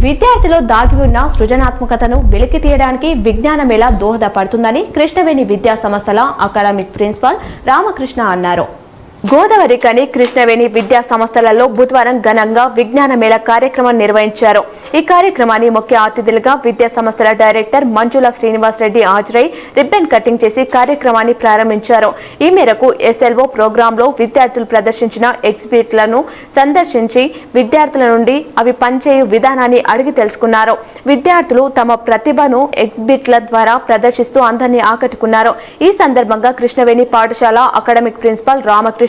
విద్యార్థిలో దాగి ఉన్న సృజనాత్మకతను వెలికి తీయడానికి విజ్ఞాన మేళ దోహదపడుతుందని కృష్ణవేణి విద్యా సంస్థల అకాడమిక్ ప్రిన్సిపాల్ రామకృష్ణ అన్నారు. గోదావరి కని కృష్ణవేణి విద్యా సంస్థలలో బుధవారం ఘనంగా విజ్ఞాన మేళ కార్యక్రమం నిర్వహించారు. ఈ కార్యక్రమాన్ని ముఖ్య అతిథులుగా విద్యా సంస్థల డైరెక్టర్ మంజుల శ్రీనివాస్ రెడ్డి హాజరై రిబ్బన్ కటింగ్ చేసి కార్యక్రమాన్ని ప్రారంభించారు. ఈ మేరకు ఎస్ఎల్ఓ ప్రోగ్రాంలో విద్యార్థులు ప్రదర్శించిన ఎగ్జిబిట్లను సందర్శించి విద్యార్థుల నుండి అవి పనిచేయు విధానాన్ని అడిగి తెలుసుకున్నారు. విద్యార్థులు తమ ప్రతిభను ఎగ్జిబిట్ల ద్వారా ప్రదర్శిస్తూ అందరినీ ఆకట్టుకున్నారు. ఈ సందర్భంగా కృష్ణవేణి పాఠశాల అకాడమిక్ ప్రిన్సిపాల్ రామకృష్ణ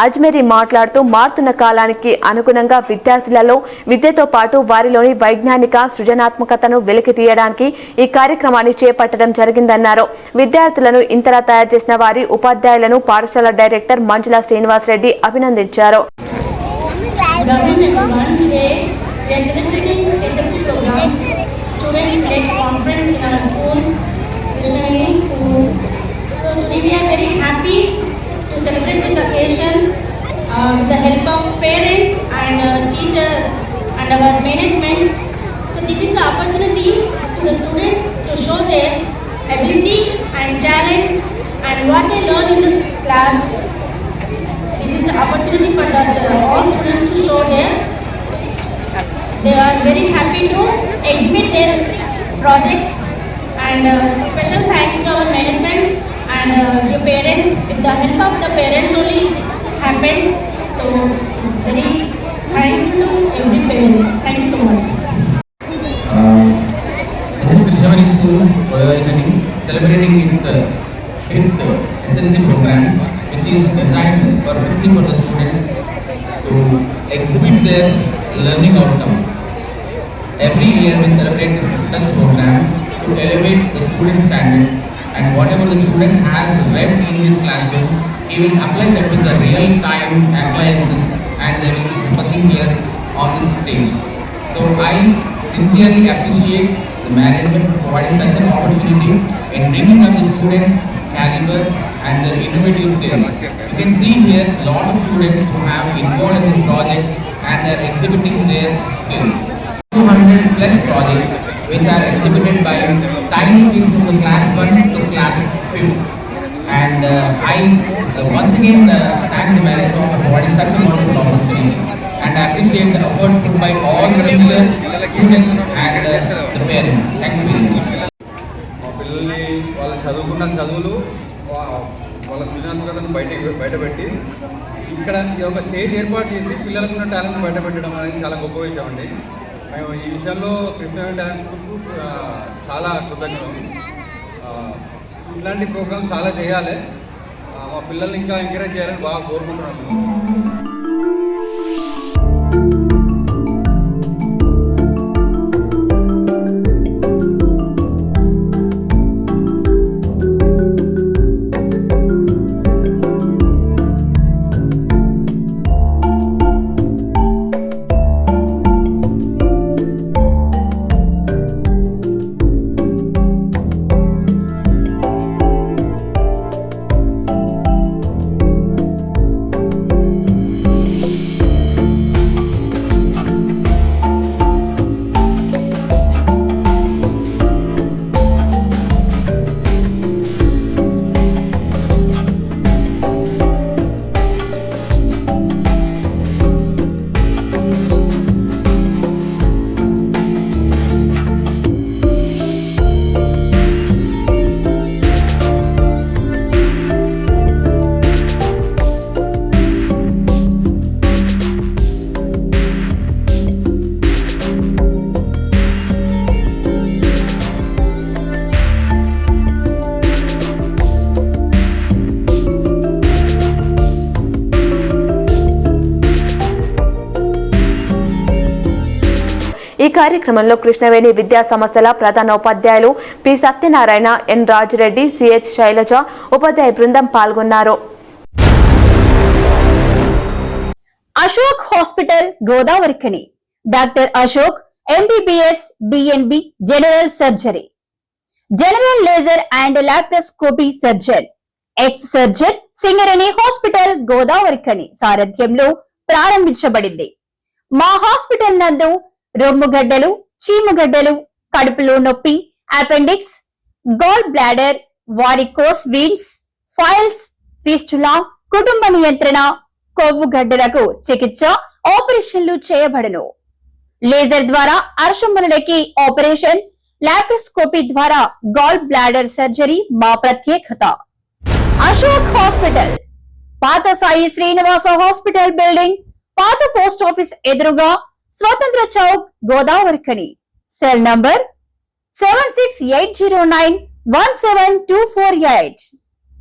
అజ్మేరి మాట్లాడుతూ మారుతున్న కాలానికి అనుగుణంగా విద్యార్థులలో విద్యతో పాటు వారిలోని వైజ్ఞానిక సృజనాత్మకతను వెలికి తీయడానికి ఈ కార్యక్రమాన్ని చేపట్టడం జరిగిందన్నారు. విద్యార్థులను ఇంతలా తయారు చేసిన వారి ఉపాధ్యాయులను పాఠశాల డైరెక్టర్ మంజుల శ్రీనివాస్ రెడ్డి అభినందించారు. To celebrate this occasion with the help of parents and teachers and our management. So this is the opportunity to the students to show their ability and talent and what they learn in this class. This is the opportunity for all students to show they are very happy to exhibit their projects, and special thanks to our management and your parents. With the help of the parents only happened, so it's very thankful to every parent. Thank you so much. This is Krishnavani School celebrating its 5th SLC program, which is designed perfectly for the students to exhibit their learning outcomes. Every year we celebrate such program to elevate the student standards, and whatever the student has read in his classroom, he will apply that with the real-time appliances, and they will be focusing here on this stage. So I sincerely appreciate the management for providing such an opportunity in bringing up the students' caliber and their innovative skills. You can see here a lot of students who have involved in this project and they are exhibiting their skills. 200 plus projects which are exhibited by tiny kids from the class 1 to class 5th. And I once again thank the management for providing such a wonderful opportunity, and I appreciate the efforts put by all the teachers, students and the parents. Thank you very much. మా పిల్లల్ని వాళ్ళు చదువుకున్న చదువులు వాళ్ళ సృజనాత్మకతను బయటపెట్టి ఇక్కడ ఈ ఒక స్టేజ్ ఏర్పాటు చేసి పిల్లలకు ఉన్న టాలెంట్ బయటపెట్టడం అనేది చాలా గొప్ప విషయం అండి. మేము ఈ విషయంలో కృష్ణవేణి డ్యాన్స్ స్కూల్కు చాలా కృతజ్ఞతలు. ఇట్లాంటి ప్రోగ్రామ్ చాలా చేయాలి. మా పిల్లల్ని ఇంకా ఎంకరేజ్ చేయాలని బాగా కోరుకుంటున్నాను. ఈ కార్యక్రమంలో కృష్ణవేణి విద్యా సంస్థల ప్రధాన ఉపాధ్యాయులు P Satyanarayana, N Rajireddy, CH Sailaja, ఉపాధ్యాయ బృందం పాల్గొన్నారు. Ashok hospital Godavarikhani doctor Ashok MBBS DNB general surgery, general laser and laparoscopy surgeon, ex surgeon Singareni hospital Godavarikhani సారథ్యంలో ప్రారంభించబడింది. మా హాస్పిటల్ నందు రొమ్ముగడ్డలు, చీమగడ్డలు, కడుపులో నొప్పి, appendix, gall bladder, varicose veins, piles, fistula, కుటుంబ నియంత్రణ, కొవ్వు గడ్డలకు చికిత్స, ఆపరేషన్లు చేయబడును. లేజర్ ద్వారా అర్షములకి ఆపరేషన్, లాప్రోస్కోపీ ద్వారా గాల్ బ్లాడర్ సర్జరీ మా ప్రత్యేకత. అశోక్ హాస్పిటల్, పాత సాయి శ్రీనివాస హాస్పిటల్ బిల్డింగ్, పాత పోస్ట్ ఆఫీస్ ఎదురుగా, స్వతంత్ర చౌక్, గోదావరిఖని. Cell number 7680917248.